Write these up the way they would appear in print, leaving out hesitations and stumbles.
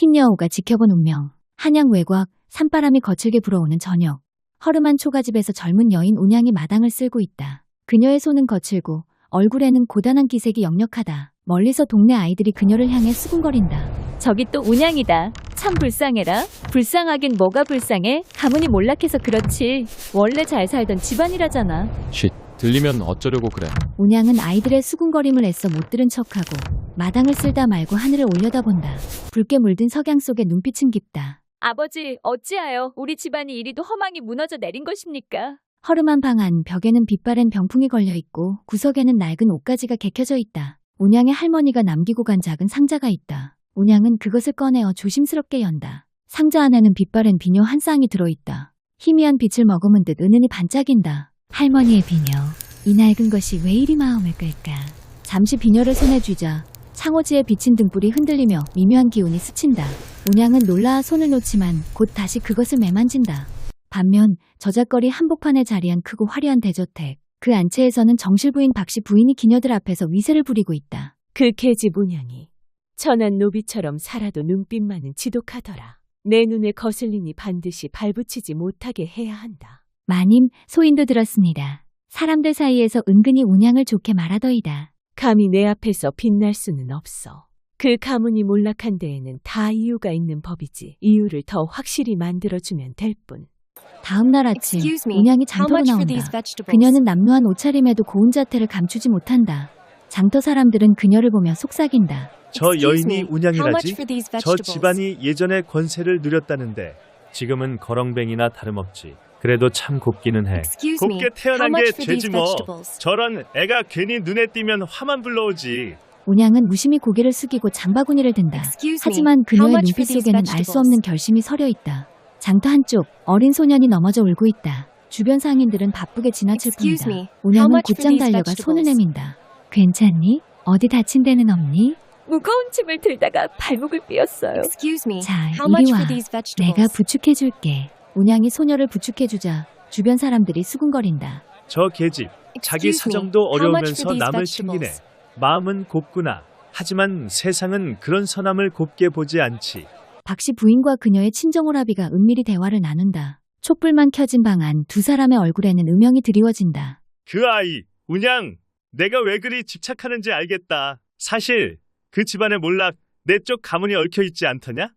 흰 여우가 지켜본 운명. 한양 외곽, 산바람이 거칠게 불어오는 저녁. 허름한 초가집에서 젊은 여인 운양이 마당을 쓸고 있다. 그녀의 손은 거칠고 얼굴에는 고단한 기색이 역력하다. 멀리서 동네 아이들이 그녀를 향해 수군거린다. 저기 또 운양이다. 참 불쌍해라. 불쌍하긴 뭐가 불쌍해? 가문이 몰락해서 그렇지. 원래 잘 살던 집안이라잖아. 쉿, 들리면 어쩌려고 그래. 운양은 아이들의 수군거림을 애써 못 들은 척하고 마당을 쓸다 말고 하늘을 올려다본다. 붉게 물든 석양 속에 눈빛은 깊다. 아버지, 어찌하여 우리 집안이 이리도 허망이 무너져 내린 것입니까? 허름한 방 안 벽에는 빛바랜 병풍이 걸려있고 구석에는 낡은 옷가지가 개켜져 있다. 운양의 할머니가 남기고 간 작은 상자가 있다. 운양은 그것을 꺼내어 조심스럽게 연다. 상자 안에는 빛바랜 비녀 한 쌍이 들어있다. 희미한 빛을 머금은 듯 은은히 반짝인다. 할머니의 비녀. 이 낡은 것이 왜 이리 마음을 끌까? 잠시 비녀를 손에 쥐자 창호지에 비친 등불이 흔들리며 미묘한 기운이 스친다. 운양은 놀라 손을 놓지만 곧 다시 그것을 매만진다. 반면 저작거리 한복판에 자리한 크고 화려한 대저택. 그 안채에서는 정실부인 박씨 부인이 기녀들 앞에서 위세를 부리고 있다. 그 계집 운양이 천한 노비처럼 살아도 눈빛만은 지독하더라. 내 눈에 거슬리니 반드시 발붙이지 못하게 해야 한다. 마님, 소인도 들었습니다. 사람들 사이에서 은근히 운양을 좋게 말하더이다. 감히 내 앞에서 빛날 수는 없어. 그 가문이 몰락한 데에는 다 이유가 있는 법이지. 이유를 더 확실히 만들어주면 될 뿐. 다음 날 아침, Excuse me, 운양이 how 장터로 much for 나온다. these vegetables? 그녀는 남루한 옷차림에도 고운 자태를 감추지 못한다. 장터 사람들은 그녀를 보며 속삭인다. 저 Excuse 여인이 me, how much 운양이라지? for these 저 vegetables? 집안이 예전에 권세를 누렸다는데 지금은 거렁뱅이나 다름없지. 그래도 참 곱기는 해. Excuse me, 곱게 태어난 how 게 much for these 죄지 뭐. vegetables? 저런 애가 괜히 눈에 띄면 화만 불러오지. 운양은 무심히 고개를 숙이고 장바구니를 든다. Excuse me, 하지만 how 그녀의 much 눈빛 for these 속에는 알 수 없는 결심이 서려 있다. 장터 한쪽, 어린 소년이 넘어져 울고 있다. 주변 상인들은 바쁘게 지나칠 Excuse 뿐이다. me, how 운양은 much for 곧장 these 달려가 손을 vegetables? 내민다. 괜찮니? 어디 다친 데는 없니? 무거운 짐을 들다가 발목을 삐었어요. Excuse me, 자, how much 이리 와. for these 내가 vegetables? 부축해줄게. 운양이 소녀를 부축해주자 주변 사람들이 수군거린다. 저 계집. 자기 Excuse me, 사정도 how much 어려우면서 for these 남을 vegetables? 챙기네. 마음은 곱구나. 하지만 세상은 그런 선함을 곱게 보지 않지. 박씨 부인과 그녀의 친정오라비가 은밀히 대화를 나눈다. 촛불만 켜진 방 안 두 사람의 얼굴에는 음영이 드리워진다. 그 아이, 운양. 내가 왜 그리 집착하는지 알겠다. 사실 그 집안의 몰락 내 쪽 가문이 얽혀있지 않더냐?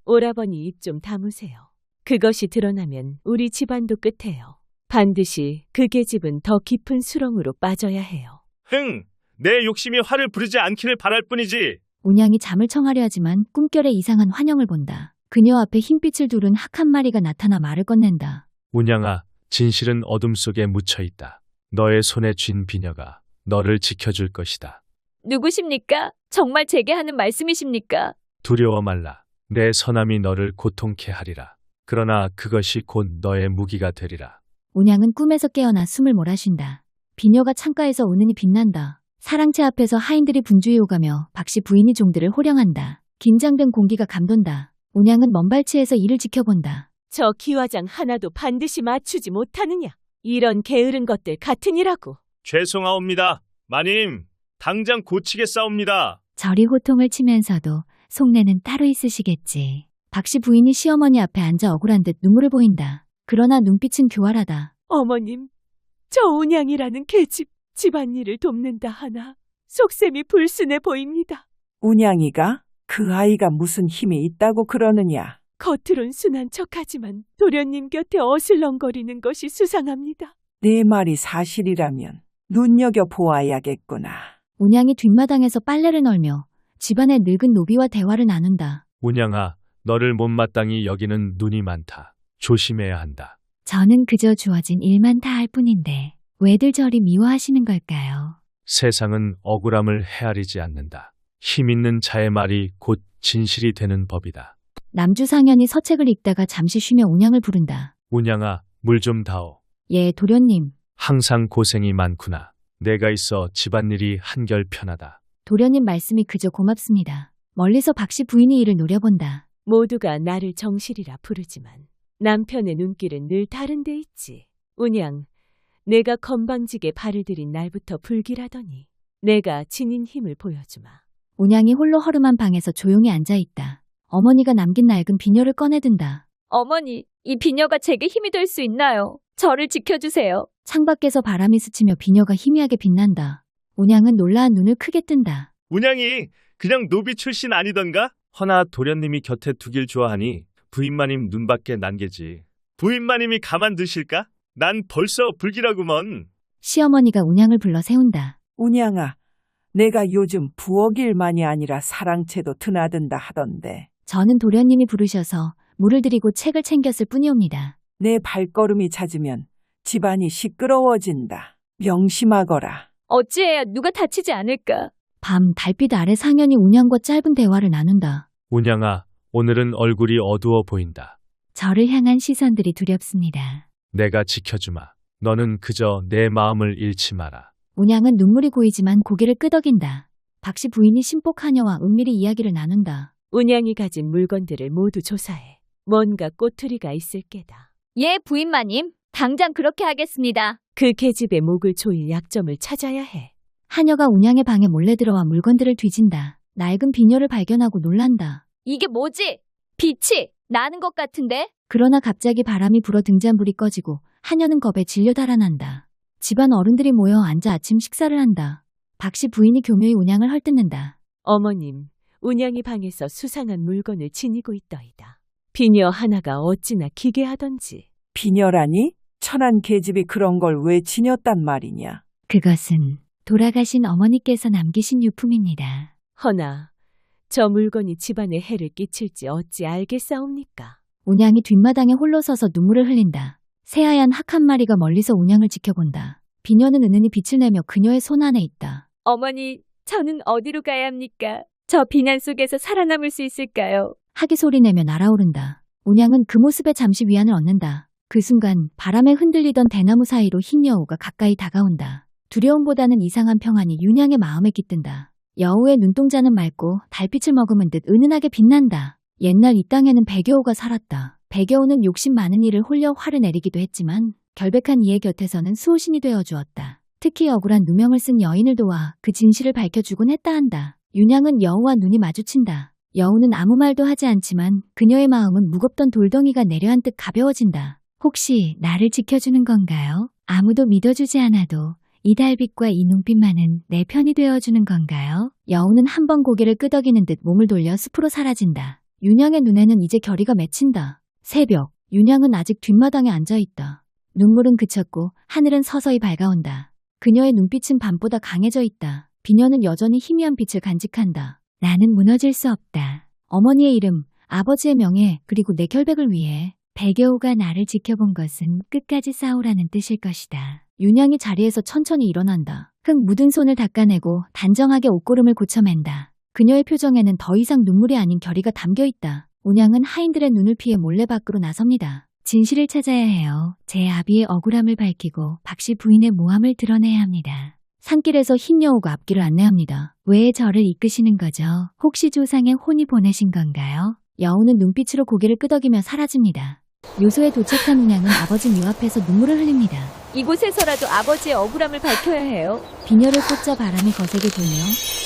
오라버니 입 좀 다무세요. 그것이 드러나면 우리 집안도 끝해요. 반드시 그 계집은 더 깊은 수렁으로 빠져야 해요. 흥! 내 욕심이 화를 부르지 않기를 바랄 뿐이지. 운양이 잠을 청하려 하지만 꿈결에 이상한 환영을 본다. 그녀 앞에 흰빛을 두른 학 한 마리가 나타나 말을 건넨다. 운양아, 진실은 어둠 속에 묻혀있다. 너의 손에 쥔 비녀가 너를 지켜줄 것이다. 누구십니까? 정말 제게 하는 말씀이십니까? 두려워 말라. 내 선함이 너를 고통케 하리라. 그러나 그것이 곧 너의 무기가 되리라. 운양은 꿈에서 깨어나 숨을 몰아쉰다. 비녀가 창가에서 은은히 빛난다. 사랑채 앞에서 하인들이 분주히 오가며 박씨 부인이 종들을 호령한다. 긴장된 공기가 감돈다. 운양은 먼 발치에서 이를 지켜본다. 저 기와장 하나도 반드시 맞추지 못하느냐? 이런 게으른 것들 같으니라고. 죄송하옵니다. 마님, 당장 고치겠사옵니다. 저리 호통을 치면서도 속내는 따로 있으시겠지. 박씨 부인이 시어머니 앞에 앉아 억울한 듯 눈물을 보인다. 그러나 눈빛은 교활하다. 어머님, 저 운양이라는 계집 집안일을 돕는다 하나 속셈이 불순해 보입니다. 운양이가? 그 아이가 무슨 힘이 있다고 그러느냐? 겉으론 순한 척하지만 도련님 곁에 어슬렁거리는 것이 수상합니다. 내 말이 사실이라면 눈여겨보아야겠구나. 운양이 뒷마당에서 빨래를 널며 집안의 늙은 노비와 대화를 나눈다. 운양아, 너를 못마땅히 여기는 눈이 많다. 조심해야 한다. 저는 그저 주어진 일만 다 할 뿐인데 왜들 저리 미워하시는 걸까요? 세상은 억울함을 헤아리지 않는다. 힘 있는 자의 말이 곧 진실이 되는 법이다. 남주상현이 서책을 읽다가 잠시 쉬며 운양을 부른다. 운양아, 물 좀 다오. 예, 도련님. 항상 고생이 많구나. 내가 있어 집안일이 한결 편하다. 도련님 말씀이 그저 고맙습니다. 멀리서 박씨 부인이 이를 노려본다. 모두가 나를 정실이라 부르지만 남편의 눈길은 늘 다른 데 있지. 운양, 내가 건방지게 발을 들인 날부터 불길하더니 내가 지닌 힘을 보여주마. 운양이 홀로 허름한 방에서 조용히 앉아있다. 어머니가 남긴 낡은 비녀를 꺼내든다. 어머니, 이 비녀가 제게 힘이 될 수 있나요? 저를 지켜주세요. 창밖에서 바람이 스치며 비녀가 희미하게 빛난다. 운양은 놀라한 눈을 크게 뜬다. 운양이 그냥 노비 출신 아니던가? 허나 도련님이 곁에 두길 좋아하니 부인마님 눈밖에 난게지. 부인마님이 가만두실까? 난 벌써 불길하구먼. 시어머니가 운양을 불러 세운다. 운양아, 내가 요즘 부엌 일만이 아니라 사랑채도 드나든다 하던데 저는 도련님이 부르셔서 물을 드리고 책을 챙겼을 뿐이옵니다. 내 발걸음이 잦으면 집안이 시끄러워진다. 명심하거라. 어찌해야 누가 다치지 않을까? 밤 달빛 아래 상현이 운양과 짧은 대화를 나눈다. 운양아, 오늘은 얼굴이 어두워 보인다. 저를 향한 시선들이 두렵습니다. 내가 지켜주마. 너는 그저 내 마음을 잃지 마라. 운양은 눈물이 고이지만 고개를 끄덕인다. 박씨 부인이 신복 하녀와 은밀히 이야기를 나눈다. 운양이 가진 물건들을 모두 조사해. 뭔가 꼬투리가 있을 게다. 예, 부인마님. 당장 그렇게 하겠습니다. 그 계집의 목을 조일 약점을 찾아야 해. 하녀가 운양의 방에 몰래 들어와 물건들을 뒤진다. 낡은 비녀를 발견하고 놀란다. 이게 뭐지? 빛이 나는 것 같은데? 그러나 갑자기 바람이 불어 등잔불이 꺼지고 하녀는 겁에 질려 달아난다. 집안 어른들이 모여 앉아 아침 식사를 한다. 박씨 부인이 교묘히 운양을 헐뜯는다. 어머님, 운양이 방에서 수상한 물건을 지니고 있더이다. 비녀 하나가 어찌나 기괴하던지. 비녀라니? 천한 계집이 그런 걸 왜 지녔단 말이냐? 그것은 돌아가신 어머니께서 남기신 유품입니다. 허나 저 물건이 집안에 해를 끼칠지 어찌 알겠사옵니까? 운양이 뒷마당에 홀로 서서 눈물을 흘린다. 새하얀 학한 마리가 멀리서 운양을 지켜본다. 비녀는 은은히 빛을 내며 그녀의 손 안에 있다. 어머니, 저는 어디로 가야 합니까? 저 비난 속에서 살아남을 수 있을까요? 학이 소리 내며 날아오른다. 운양은 그 모습에 잠시 위안을 얻는다. 그 순간 바람에 흔들리던 대나무 사이로 흰 여우가 가까이 다가온다. 두려움보다는 이상한 평안이 윤양의 마음에 깃든다. 여우의 눈동자는 맑고 달빛을 머금은 듯 은은하게 빛난다. 옛날 이 땅에는 백여우가 살았다. 백여우는 욕심 많은 이를 홀려 화를 내리기도 했지만 결백한 이의 곁에서는 수호신이 되어 주었다. 특히 억울한 누명을 쓴 여인을 도와 그 진실을 밝혀주곤 했다 한다. 윤양은 여우와 눈이 마주친다. 여우는 아무 말도 하지 않지만 그녀의 마음은 무겁던 돌덩이가 내려앉듯 가벼워진다. 혹시 나를 지켜주는 건가요? 아무도 믿어주지 않아도 이 달빛과 이 눈빛만은 내 편이 되어주는 건가요? 여우는 한 번 고개를 끄덕이는 듯 몸을 돌려 숲으로 사라진다. 윤양의 눈에는 이제 결의가 맺힌다. 새벽, 윤양은 아직 뒷마당에 앉아있다. 눈물은 그쳤고 하늘은 서서히 밝아온다. 그녀의 눈빛은 밤보다 강해져 있다. 비녀는 여전히 희미한 빛을 간직한다. 나는 무너질 수 없다. 어머니의 이름, 아버지의 명예, 그리고 내 결백을 위해 백여우가 나를 지켜본 것은 끝까지 싸우라는 뜻일 것이다. 윤양이 자리에서 천천히 일어난다. 흙 묻은 손을 닦아내고 단정하게 옷고름을 고쳐맨다. 그녀의 표정에는 더 이상 눈물이 아닌 결의가 담겨있다. 운양은 하인들의 눈을 피해 몰래 밖으로 나섭니다. 진실을 찾아야 해요. 제 아비의 억울함을 밝히고 박씨 부인의 모함을 드러내야 합니다. 산길에서 흰 여우가 앞길을 안내합니다. 왜 저를 이끄시는 거죠? 혹시 조상의 혼이 보내신 건가요? 여우는 눈빛으로 고개를 끄덕이며 사라집니다. 묘소에 도착한 운양은 아버지 묘 앞에서 눈물을 흘립니다. 이곳에서라도 아버지의 억울함을 밝혀야 해요. 비녀를 꽂자 바람이 거세게 불며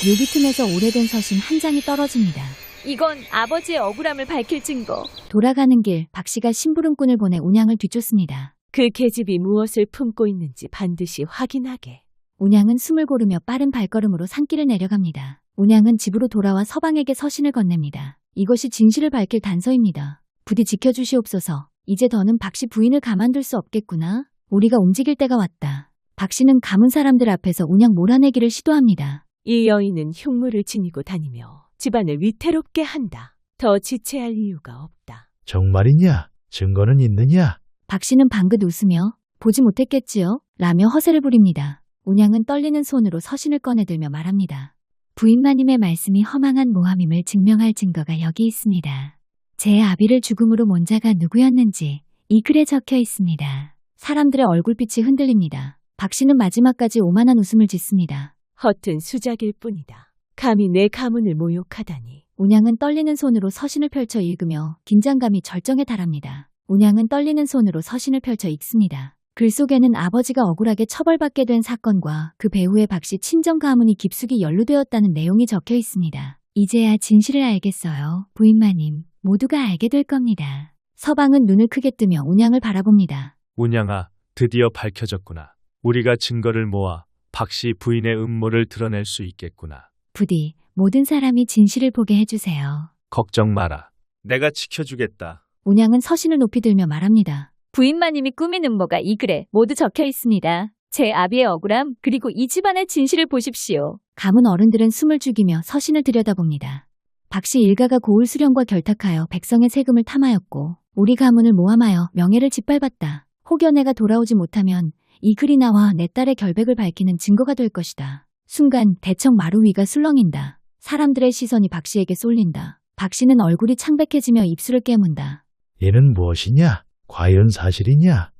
묘비 틈에서 오래된 서신 한 장이 떨어집니다. 이건 아버지의 억울함을 밝힐 증거. 돌아가는 길 박씨가 심부름꾼을 보내 운양을 뒤쫓습니다. 그 계집이 무엇을 품고 있는지 반드시 확인하게. 운양은 숨을 고르며 빠른 발걸음으로 산길을 내려갑니다. 운양은 집으로 돌아와 서방에게 서신을 건넵니다. 이것이 진실을 밝힐 단서입니다. 부디 지켜주시옵소서. 이제 더는 박씨 부인을 가만둘 수 없겠구나. 우리가 움직일 때가 왔다. 박씨는 가문 사람들 앞에서 운양 몰아내기를 시도합니다. 이 여인은 흉물을 지니고 다니며 집안을 위태롭게 한다. 더 지체할 이유가 없다. 정말이냐? 증거는 있느냐? 박씨는 방긋 웃으며 보지 못했겠지요? 라며 허세를 부립니다. 운양은 떨리는 손으로 서신을 꺼내들며 말합니다. 부인마님의 말씀이 허망한 모함임을 증명할 증거가 여기 있습니다. 제 아비를 죽음으로 몬 자가 누구였는지 이 글에 적혀 있습니다. 사람들의 얼굴빛이 흔들립니다. 박씨는 마지막까지 오만한 웃음을 짓습니다. 허튼 수작일 뿐이다. 감히 내 가문을 모욕하다니. 운양은 떨리는 손으로 서신을 펼쳐 읽으며 긴장감이 절정에 달합니다. 운양은 떨리는 손으로 서신을 펼쳐 읽습니다. 글 속에는 아버지가 억울하게 처벌받게 된 사건과 그 배후에 박씨 친정 가문이 깊숙이 연루되었다는 내용이 적혀 있습니다. 이제야 진실을 알겠어요. 부인마님, 모두가 알게 될 겁니다. 서방은 눈을 크게 뜨며 운양을 바라봅니다. 운양아, 드디어 밝혀졌구나. 우리가 증거를 모아 박씨 부인의 음모를 드러낼 수 있겠구나. 부디 모든 사람이 진실을 보게 해주세요. 걱정 마라. 내가 지켜주겠다. 운양은 서신을 높이 들며 말합니다. 부인마님이 꾸민 음모가 이 글에 모두 적혀 있습니다. 제 아비의 억울함 그리고 이 집안의 진실을 보십시오. 가문 어른들은 숨을 죽이며 서신을 들여다봅니다. 박씨 일가가 고을 수령과 결탁하여 백성의 세금을 탐하였고 우리 가문을 모함하여 명예를 짓밟았다. 혹여 내가 돌아오지 못하면 이 글이 나와 내 딸의 결백을 밝히는 증거가 될 것이다. 순간 대청 마루 위가 술렁인다. 사람들의 시선이 박씨에게 쏠린다. 박씨는 얼굴이 창백해지며 입술을 깨문다. 이는 무엇이냐? 과연 사실이냐?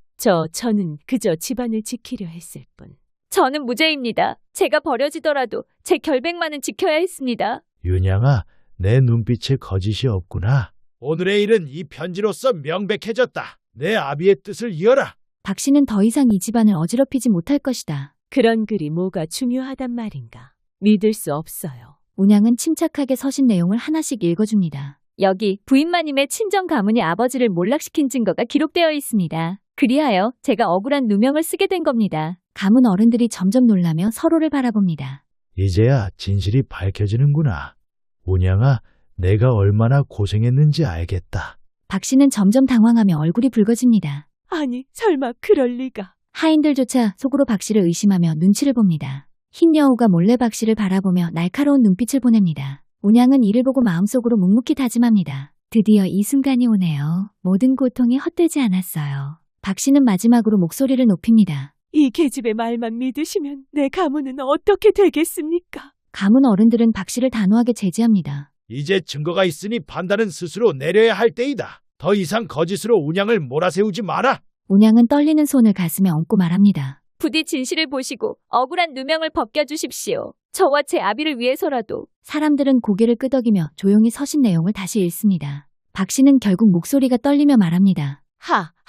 저는 그저 집안을 지키려 했을 뿐. 저는 무죄입니다. 제가 버려지더라도 제 결백만은 지켜야 했습니다. 윤양아, 내 눈빛에 거짓이 없구나. 오늘의 일은 이 편지로서 명백해졌다. 내 아비의 뜻을 이어라. 박씨는 더 이상 이 집안을 어지럽히지 못할 것이다. 그런 글이 뭐가 중요하단 말인가. 믿을 수 없어요. 운양은 침착하게 서신 내용을 하나씩 읽어줍니다. 여기 부인마님의 친정 가문이 아버지를 몰락시킨 증거가 기록되어 있습니다. 그리하여 제가 억울한 누명을 쓰게 된 겁니다. 가문 어른들이 점점 놀라며 서로를 바라봅니다. 이제야 진실이 밝혀지는구나. 운양아, 내가 얼마나 고생했는지 알겠다. 박씨는 점점 당황하며 얼굴이 붉어집니다. 아니, 설마 그럴 리가. 하인들조차 속으로 박씨를 의심하며 눈치를 봅니다. 흰 여우가 몰래 박씨를 바라보며 날카로운 눈빛을 보냅니다. 운양은 이를 보고 마음속으로 묵묵히 다짐합니다. 드디어 이 순간이 오네요. 모든 고통이 헛되지 않았어요. 박씨는 마지막으로 목소리를 높입니다. 이 계집의 말만 믿으시면 내 가문은 어떻게 되겠습니까? 가문 어른들은 박씨를 단호하게 제지합니다. 이제 증거가 있으니 판단은 스스로 내려야 할 때이다. 더 이상 거짓으로 운양을 몰아세우지 마라. 운양은 떨리는 손을 가슴에 얹고 말합니다. 부디 진실을 보시고 억울한 누명을 벗겨주십시오. 저와 제 아비를 위해서라도. 사람들은 고개를 끄덕이며 조용히 서신 내용을 다시 읽습니다. 박씨는 결국 목소리가 떨리며 말합니다.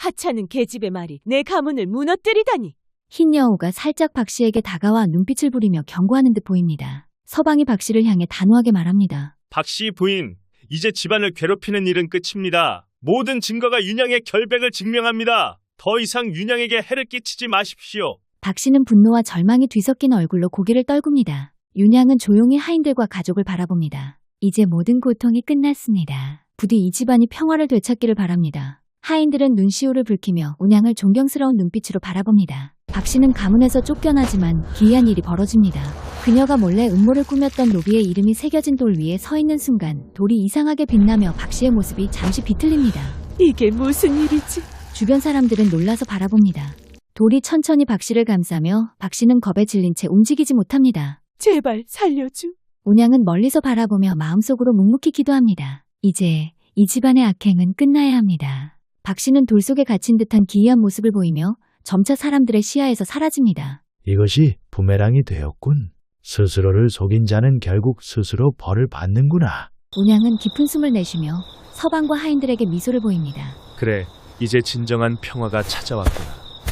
하찮은 계집의 말이 내 가문을 무너뜨리다니. 흰 여우가 살짝 박씨에게 다가와 눈빛을 부리며 경고하는 듯 보입니다. 서방이 박씨를 향해 단호하게 말합니다. 박씨 부인, 이제 집안을 괴롭히는 일은 끝입니다. 모든 증거가 윤양의 결백을 증명합니다. 더 이상 윤양에게 해를 끼치지 마십시오. 박씨는 분노와 절망이 뒤섞인 얼굴로 고개를 떨굽니다. 윤양은 조용히 하인들과 가족을 바라봅니다. 이제 모든 고통이 끝났습니다. 부디 이 집안이 평화를 되찾기를 바랍니다. 하인들은 눈시울을 붉히며 운양을 존경스러운 눈빛으로 바라봅니다. 박씨는 가문에서 쫓겨나지만 기이한 일이 벌어집니다. 그녀가 몰래 음모를 꾸몄던 노비의 이름이 새겨진 돌 위에 서 있는 순간 돌이 이상하게 빛나며 박씨의 모습이 잠시 비틀립니다. 이게 무슨 일이지? 주변 사람들은 놀라서 바라봅니다. 돌이 천천히 박씨를 감싸며 박씨는 겁에 질린 채 움직이지 못합니다. 제발 살려줘. 운양은 멀리서 바라보며 마음속으로 묵묵히 기도합니다. 이제 이 집안의 악행은 끝나야 합니다. 박씨는 돌 속에 갇힌 듯한 기이한 모습을 보이며 점차 사람들의 시야에서 사라집니다. 이것이 부메랑이 되었군. 스스로를 속인 자는 결국 스스로 벌을 받는구나. 운양은 깊은 숨을 내쉬며 서방과 하인들에게 미소를 보입니다. 그래, 이제 진정한 평화가 찾아왔구나.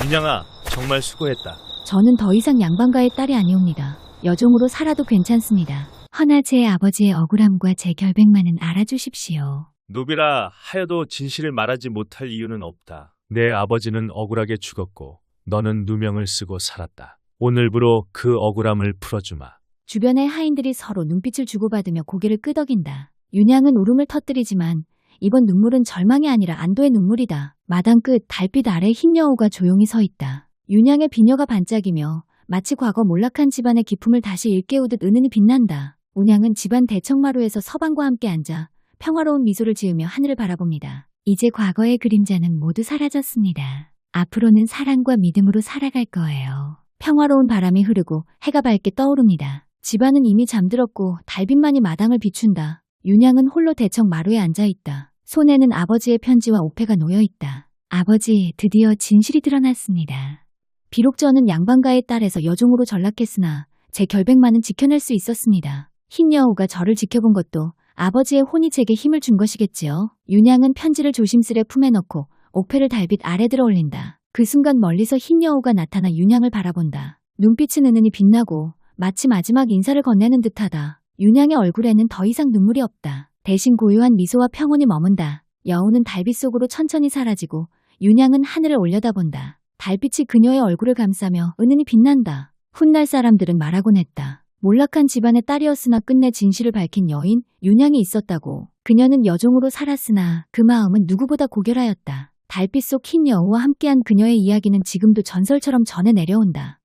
윤양아, 정말 수고했다. 저는 더 이상 양반가의 딸이 아니옵니다. 여종으로 살아도 괜찮습니다. 허나 제 아버지의 억울함과 제 결백만은 알아주십시오. 노비라 하여도 진실을 말하지 못할 이유는 없다. 내 아버지는 억울하게 죽었고 너는 누명을 쓰고 살았다. 오늘부로 그 억울함을 풀어주마. 주변의 하인들이 서로 눈빛을 주고받으며 고개를 끄덕인다. 윤양은 울음을 터뜨리지만 이번 눈물은 절망이 아니라 안도의 눈물이다. 마당 끝 달빛 아래 흰 여우가 조용히 서 있다. 윤양의 비녀가 반짝이며 마치 과거 몰락한 집안의 기품을 다시 일깨우듯 은은히 빛난다. 운양은 집안 대청마루에서 서방과 함께 앉아 평화로운 미소를 지으며 하늘을 바라봅니다. 이제 과거의 그림자는 모두 사라졌습니다. 앞으로는 사랑과 믿음으로 살아갈 거예요. 평화로운 바람이 흐르고 해가 밝게 떠오릅니다. 집안은 이미 잠들었고 달빛만이 마당을 비춘다. 윤양은 홀로 대청 마루에 앉아있다. 손에는 아버지의 편지와 옥패가 놓여있다. 아버지, 드디어 진실이 드러났습니다. 비록 저는 양반가의 딸에서 여종으로 전락했으나 제 결백만은 지켜낼 수 있었습니다. 흰 여우가 저를 지켜본 것도 아버지의 혼이 제게 힘을 준 것이겠지요. 윤양은 편지를 조심스레 품에 넣고 옥패를 달빛 아래 들어 올린다. 그 순간 멀리서 흰 여우가 나타나 윤양을 바라본다. 눈빛은 은은히 빛나고 마치 마지막 인사를 건네는 듯하다. 윤양의 얼굴에는 더 이상 눈물이 없다. 대신 고요한 미소와 평온이 머문다. 여우는 달빛 속으로 천천히 사라지고 윤양은 하늘을 올려다본다. 달빛이 그녀의 얼굴을 감싸며 은은히 빛난다. 훗날 사람들은 말하곤 했다. 몰락한 집안의 딸이었으나 끝내 진실을 밝힌 여인 윤양이 있었다고. 그녀는 여종으로 살았으나 그 마음은 누구보다 고결하였다. 달빛 속 흰 여우와 함께한 그녀의 이야기는 지금도 전설처럼 전해 내려온다.